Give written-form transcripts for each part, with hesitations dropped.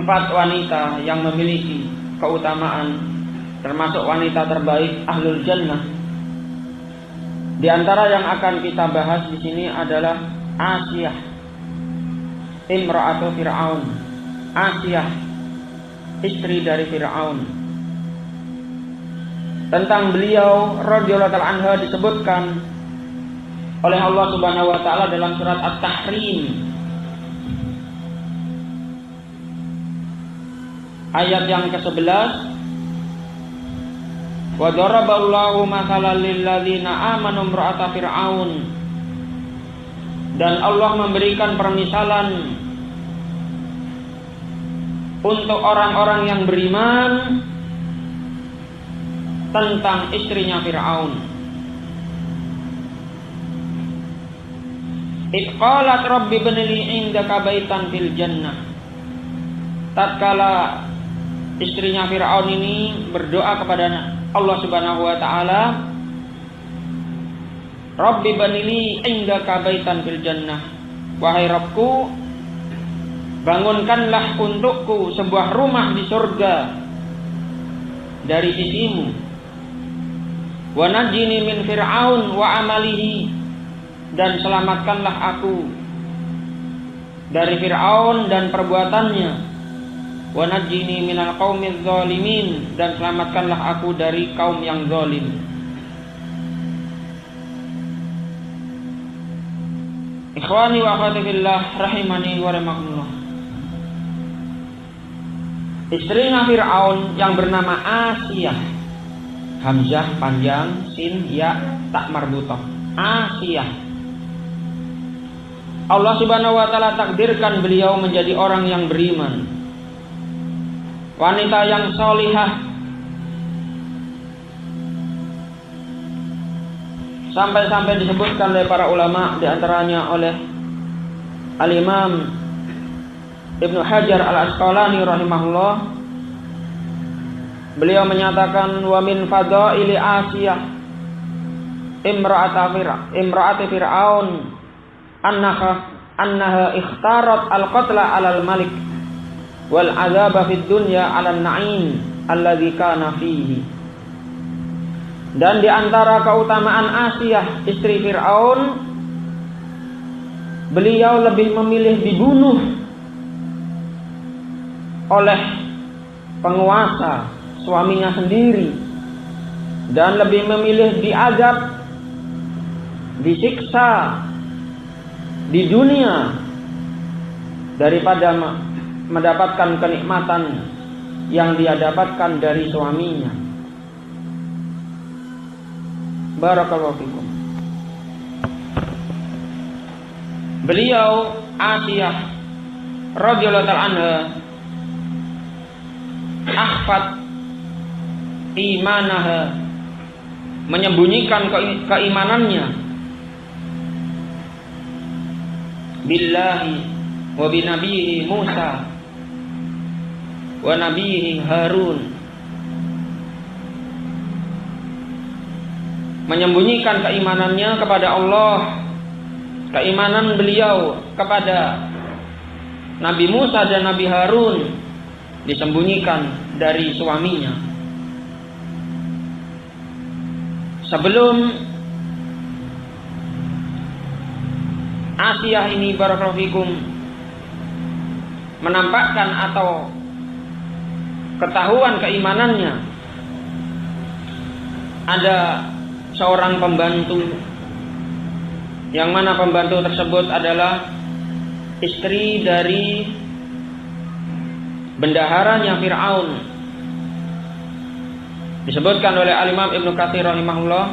4 wanita yang memiliki keutamaan, termasuk wanita terbaik ahlul jannah. Di antara yang akan kita bahas di sini adalah Asiyah, imra'atu Fir'aun. Asiyah, istri dari Fir'aun. Tentang beliau radhiyallahu ta'ala anha disebutkan oleh Allah Subhanahu wa taala dalam surat At-Tahrim ayat yang ke-11, wa daraballahu mathalan lil ladzina amanu imra'ata fir'aun, dan Allah memberikan permisalan untuk orang-orang yang beriman tentang istrinya Fir'aun. Idh qalat rabbi ibnili 'indaka baitan fil jannah. Tatkala istrinya Fir'aun ini berdoa kepada Allah Subhanahu wa taala, Rabbi ibnili 'indaka baitan fil jannah. Wahai Rabbku, bangunkanlah untukku sebuah rumah di surga dari sisimu. Wa najini min Fir'aun wa amalihi, dan selamatkanlah aku dari Fir'aun dan perbuatannya. Wa najini minal qaumiz zalimin, dan selamatkanlah aku dari kaum yang zalim. Ikhwani wa akhwati fillah rahimani wa rahimakumullah. Istrinya Fir'aun yang bernama Asiyah, hamzah panjang, sin ya tak marbutah, Asiyah. Allah Subhanahu wa taala takdirkan beliau menjadi orang yang beriman, wanita yang salihah, sampai-sampai disebutkan oleh para ulama, di antaranya oleh Al-Imam Ibnu Hajar Al-Asqalani rahimahullah. Beliau menyatakan, wa min fadaili Asiyah imra'ati Fir'aun annaha ikhtarat al-qatla 'alal malik wal 'adzaba fid dunya 'alan na'im alladzi kana fihi. Dan di antara keutamaan Asiyah istri Fir'aun, beliau lebih memilih dibunuh oleh penguasa suaminya sendiri, dan lebih memilih diazab, disiksa di dunia daripada mendapatkan kenikmatan yang dia dapatkan dari suaminya. Barakallahu fikum. Beliau Asiyah radhiyallahu ta'ala anha akhfat imanaha, menyembunyikan keimanannya billahi wa binabiyhi Musa wa nabiyhi Harun, menyembunyikan keimanannya kepada Allah, keimanan beliau kepada Nabi Musa dan Nabi Harun disembunyikan dari suaminya. Sebelum Asiyah ini barakallahu fikum menampakkan atau ketahuan keimanannya, ada seorang pembantu, yang mana pembantu tersebut adalah istri dari bendaharanya Fir'aun. Disebutkan oleh Al-Imam Ibnu Katsir rahimahullah,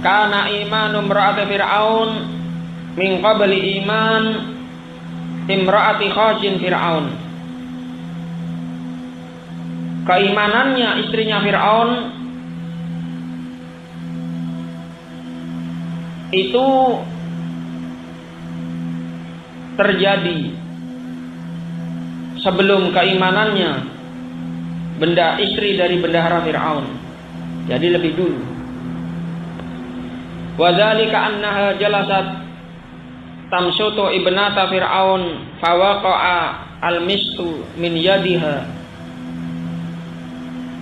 kana imanu imra'ati Fir'aun min qabli iman imra'ati khazin Fir'aun. Keimanannya istrinya Fir'aun itu terjadi sebelum keimanannya istri dari bendahara Fir'aun. Jadi lebih dulu. Wa dzalika annaha jalasat tamsutu ibnata Fir'aun fawaqa'a al-mistu min yadiha.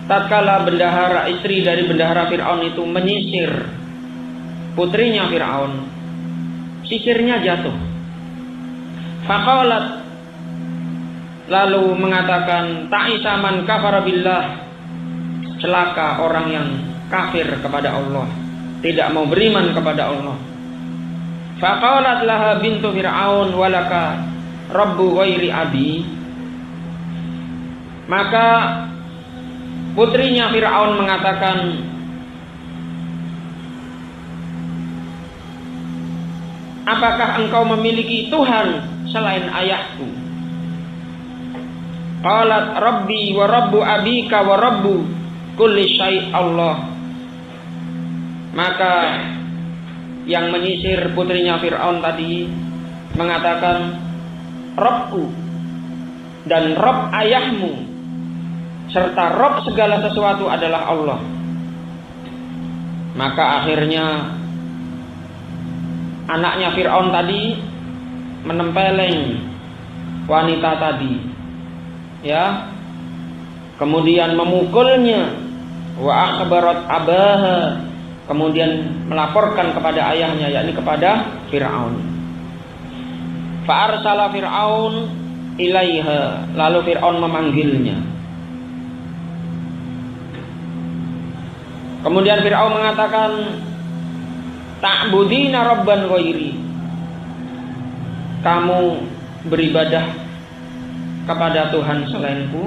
Tatkala bendahara, istri dari bendahara Fir'aun itu menyisir putrinya Fir'aun, sisirnya jatuh. Faqalat, lalu mengatakan, ta'isa man kafara billah, celaka orang yang kafir kepada Allah, tidak mau beriman kepada Allah. Faqalat laha bintu Fir'aun walaka rabbu ghairi abi. Maka putrinya Fir'aun mengatakan, apakah engkau memiliki Tuhan selain ayahku? Qalat rabbi wa rabbu abika wa rabbu kulli syai' Allah. Maka yang menyisir putrinya Fir'aun tadi mengatakan, Rabbku dan Rabb ayahmu serta Rabb segala sesuatu adalah Allah. Maka akhirnya anaknya Fir'aun tadi menempeleng wanita tadi, ya, kemudian memukulnya, wa akhbarat abaha, kemudian melaporkan kepada ayahnya, yakni kepada Fir'aun. Fa arsala Fir'aun ilaiha, lalu Fir'aun memanggilnya. Kemudian Fir'aun mengatakan, ta'budina rabban ghairi, kamu beribadah kepada Tuhan selainku.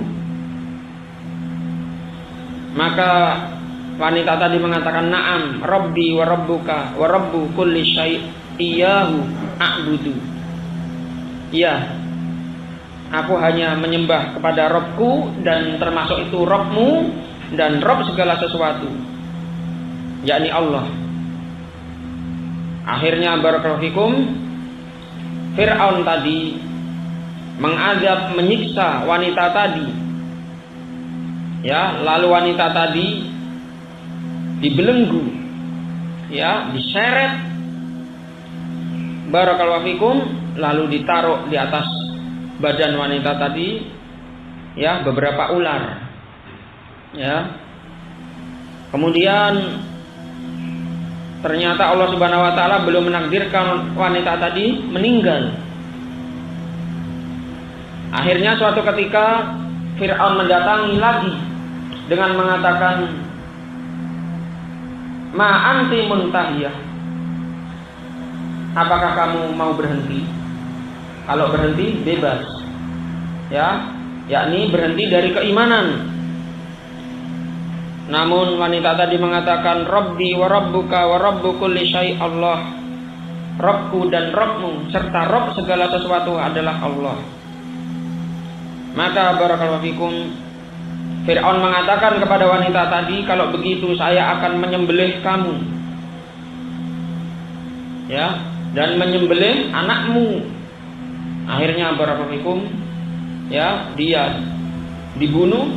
Maka wanita tadi mengatakan, na'am rabbi wa rabbuka wa rabbu kulli syai' iyahu a'budu. Ya, aku hanya menyembah kepada Rabbku, dan termasuk itu Rabbmu dan Rabb segala sesuatu, yakni Allah. Akhirnya barakallahu fikum, Fir'aun tadi mengazab, menyiksa wanita tadi, ya, lalu wanita tadi dibelenggu, ya, diseret, barakallahu fikum, lalu ditaruh di atas badan wanita tadi, ya, beberapa ular, ya. Kemudian ternyata Allah Subhanahu wa taala belum menakdirkan wanita tadi meninggal. Akhirnya suatu ketika Fir'aun mendatangi lagi dengan mengatakan, ma anti muntahiyah, apakah kamu mau berhenti? Kalau berhenti bebas, ya, yakni berhenti dari keimanan. Namun wanita tadi mengatakan, Rabbi wa rabbuka wa rabbu kulli syai' Allah, Rabbku dan Rabbmu serta Rabb segala sesuatu adalah Allah. Maka barakallahu fikum, Fir'aun mengatakan kepada wanita tadi, kalau begitu saya akan menyembelih kamu, ya, dan menyembelih anakmu. Akhirnya barakallahu fikum, ya, dia dibunuh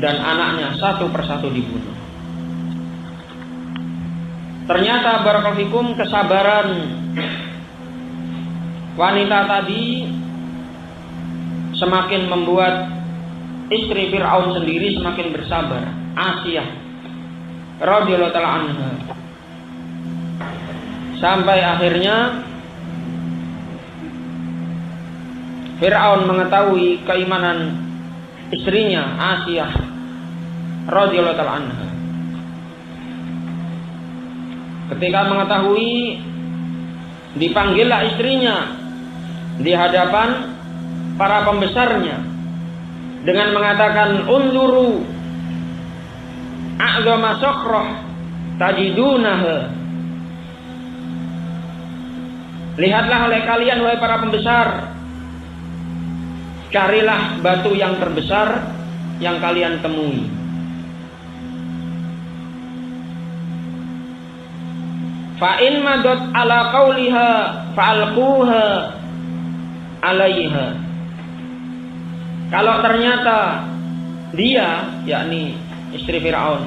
dan anaknya satu persatu dibunuh. Ternyata barakallahu fikum, kesabaran wanita tadi semakin membuat istri Fir'aun sendiri semakin bersabar, Asiyah radhiyallahu ta'ala anha. Sampai akhirnya Fir'aun mengetahui keimanan istrinya Asiyah radhiyallahu ta'ala anha. Ketika mengetahui, dipanggillah istrinya di hadapan para pembesarnya dengan mengatakan, unzuru a'zama sokroh tajidunaha, lihatlah oleh kalian wahai para pembesar, carilah batu yang terbesar yang kalian temui. Fa in madot ala qauliha fa'alquha alaiha. Kalau ternyata dia, yakni istri Fir'aun,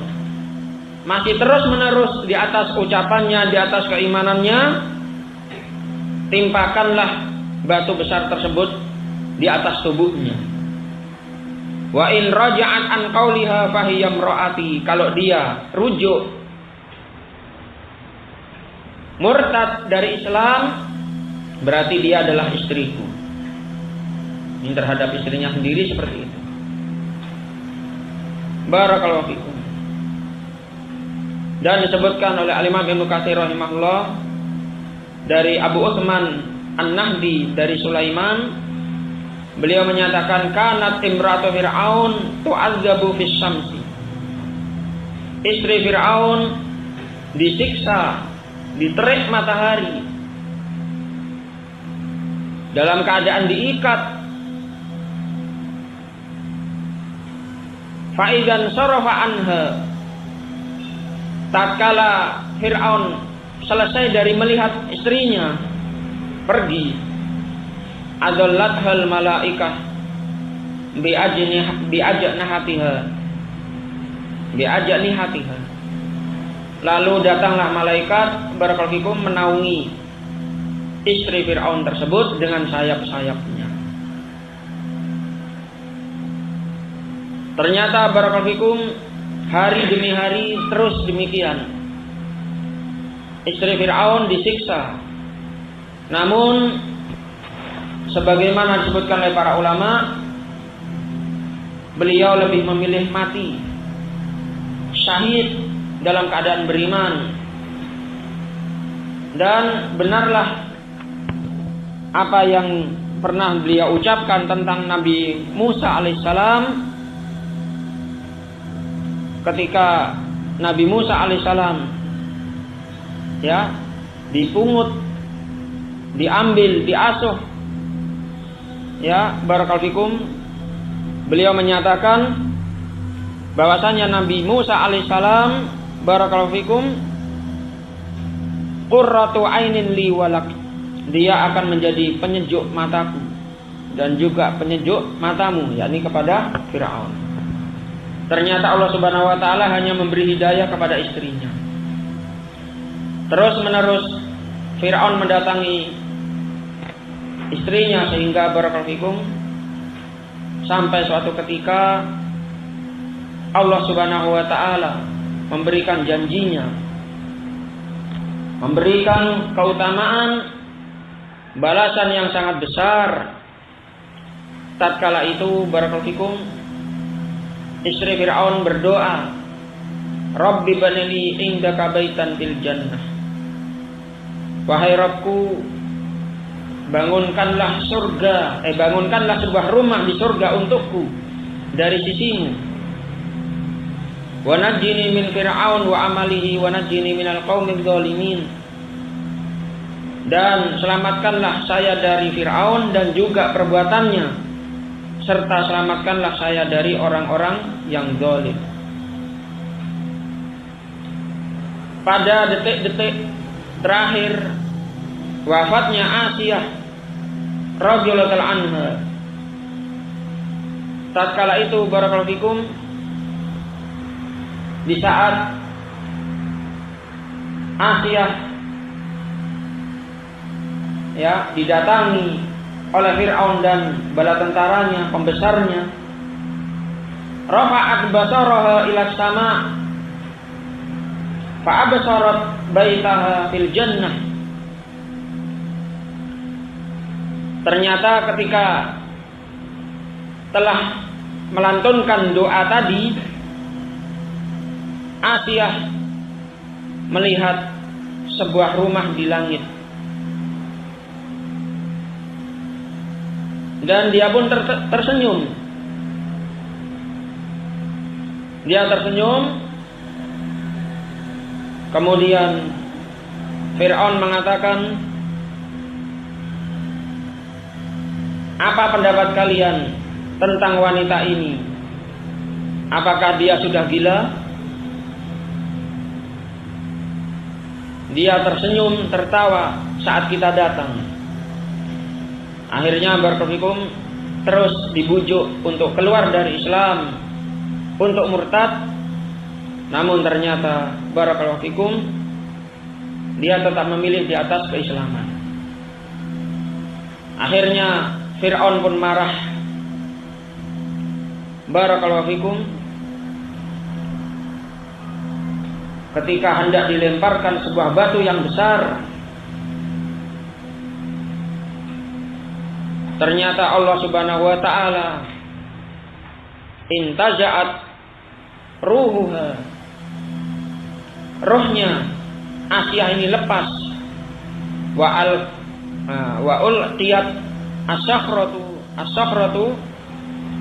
masih terus menerus di atas ucapannya, di atas keimanannya, timpakanlah batu besar tersebut di atas tubuhnya. Wa in raja'at an qauliha fahiya imraati, kalau dia rujuk murtad dari Islam, berarti dia adalah istriku. Ini terhadap istrinya sendiri seperti itu. Barakallahu fikum. Dan disebutkan oleh Al-Imam Ibnu Katsir rahimahullah dari Abu Utsman An-Nahdi dari Sulaiman, beliau menyatakan kanat imratu Fir'aun tu'azzabu fis syamsi. Istri Fir'aun disiksa di terik matahari dalam keadaan diikat. Fa'idan sarafa anha, tatkala Fir'aun selesai dari melihat istrinya pergi, adallathal malaikah biajnihatiha, lalu datanglah malaikat barakallahu fikum menaungi istri Fir'aun tersebut dengan sayap-sayapnya. Ternyata barakallahu fikum hari demi hari terus demikian. Istri Fir'aun disiksa. Namun sebagaimana disebutkan oleh para ulama, beliau lebih memilih mati syahid dalam keadaan beriman. Dan benarlah apa yang pernah beliau ucapkan tentang Nabi Musa alaihissalam, ketika Nabi Musa alaihissalam dipungut, diambil, diasuh, barakallahu fikum, beliau menyatakan bahwasanya Nabi Musa alaihissalam barakallahu fikum qurratu ainin li walak, dia akan menjadi penyejuk mataku dan juga penyejuk matamu, yakni kepada Fir'aun. Ternyata Allah Subhanahu wa taala hanya memberi hidayah kepada istrinya. Terus menerus Fir'aun mendatangi istrinya sehingga barakallahu fikum sampai suatu ketika Allah Subhanahu wa taala memberikan janjinya, memberikan keutamaan balasan yang sangat besar. Tatkala itu barakallahu fikum istri Fir'aun berdoa, Rabbi banili indaka baitan fil jannah, wahai Rabbku, bangunkanlah sebuah rumah di surga untukku dari sisimu. Wa najjini min Fir'aun wa amalihi wa najjini minal qaumidz zalimin, dan selamatkanlah saya dari Fir'aun dan juga perbuatannya, serta selamatkanlah saya dari orang-orang yang zalim. Pada detik-detik terakhir wafatnya Asiyah radhiyallahu anha, tatkala itu barakallahu fikum, di saat Asiyah didatangi oleh Fir'aun dan bala tentaranya, pembesarnya, rafa'at basaraha ila sama fa absarat baitaha fil jannah. Ternyata ketika telah melantunkan doa tadi, Asiyah melihat sebuah rumah di langit. Dan dia pun tersenyum. Dia tersenyum. Kemudian Fir'aun mengatakan, apa pendapat kalian tentang wanita ini? Apakah dia sudah gila? Dia tersenyum, tertawa saat kita datang. Akhirnya barakallahu fikum terus dibujuk untuk keluar dari Islam, untuk murtad. Namun ternyata barakallahu fikum dia tetap memilih di atas keislaman. Akhirnya Fir'aun pun marah. Barakallahu fikum. Ketika hendak dilemparkan sebuah batu yang besar, ternyata Allah Subhanahu wa taala intaza'at ruhuha. Rohnya Asyah ini lepas. Wa ulqiyat as-sakhratu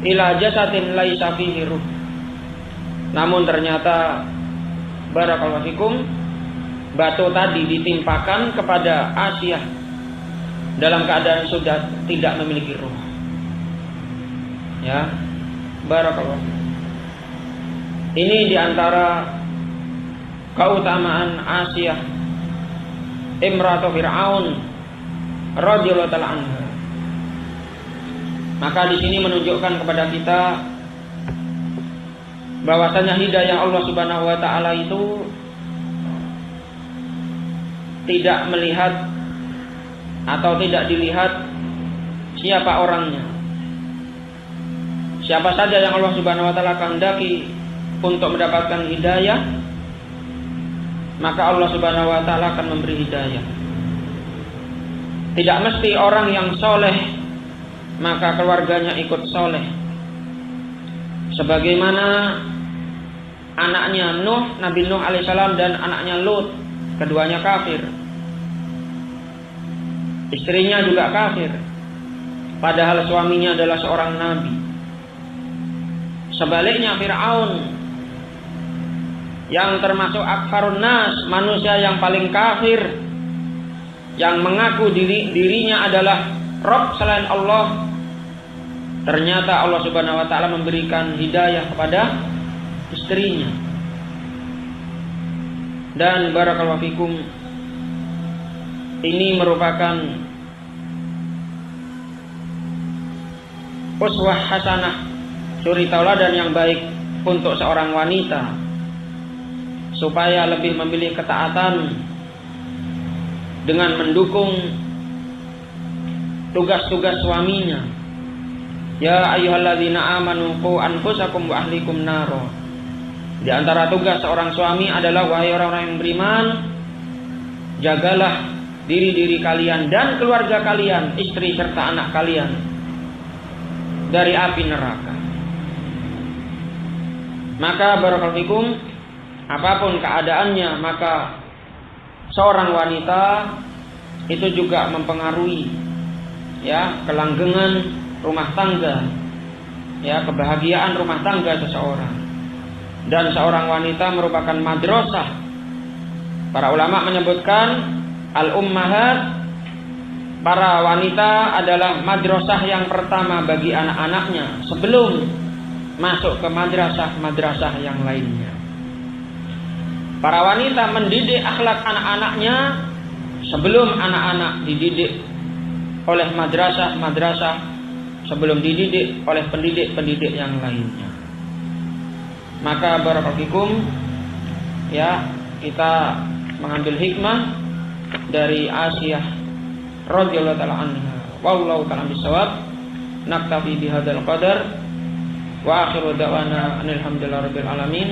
ila jasadin laisa fihi ruh. Namun ternyata barakallahu fikum, batu tadi ditimpakan kepada Asyah dalam keadaan sudah tidak memiliki ruh. Ya, barakallahu. Ini diantara keutamaan Asyah imratu Fir'aun radhiyallahu ta'ala anha. Maka di sini menunjukkan kepada kita bahwasanya hidayah Allah Subhanahu wa taala itu tidak melihat atau tidak dilihat siapa orangnya. Siapa saja yang Allah Subhanahu wa taala kehendaki untuk mendapatkan hidayah, maka Allah Subhanahu wa taala akan memberi hidayah. Tidak mesti orang yang soleh maka keluarganya ikut soleh. Sebagaimana anaknya Nuh, Nabi Nuh alaihissalam, dan anaknya Lut, keduanya kafir. Istrinya juga kafir, padahal suaminya adalah seorang nabi. Sebaliknya Fir'aun, yang termasuk akfarun nas, manusia yang paling kafir, yang mengaku dirinya adalah Rabb selain Allah, ternyata Allah Subhanahu wa taala memberikan hidayah kepada istrinya. Dan barakallahu fikum, ini merupakan uswah hasanah, suri tauladan yang baik untuk seorang wanita supaya lebih memilih ketaatan dengan mendukung tugas-tugas suaminya. Ya ayyuhalladzina amanu qu anfusakum wa ahlikum naro. Di antara tugas seorang suami adalah, wahai orang-orang yang beriman, jagalah diri-diri kalian dan keluarga kalian, istri serta anak kalian, dari api neraka. Maka barakallahu fikum, apapun keadaannya, maka seorang wanita itu juga mempengaruhi, ya, kelanggengan rumah tangga, ya, kebahagiaan rumah tangga seseorang. Dan seorang wanita merupakan madrasah. Para ulama menyebutkan al-ummahat, para wanita adalah madrasah yang pertama bagi anak-anaknya sebelum masuk ke madrasah-madrasah yang lainnya. Para wanita mendidik akhlak anak-anaknya sebelum anak-anak dididik oleh madrasah-madrasah, sebelum dididik oleh pendidik-pendidik yang lainnya. Maka barakallahu fikum, ya, kita mengambil hikmah dari Asyah radhiyallahu ta'ala anha. Wallahu ta'ala bisawab. Naktafi bihadzal qadar wa akhiru da'wana alhamdulillahi rabbil alamin.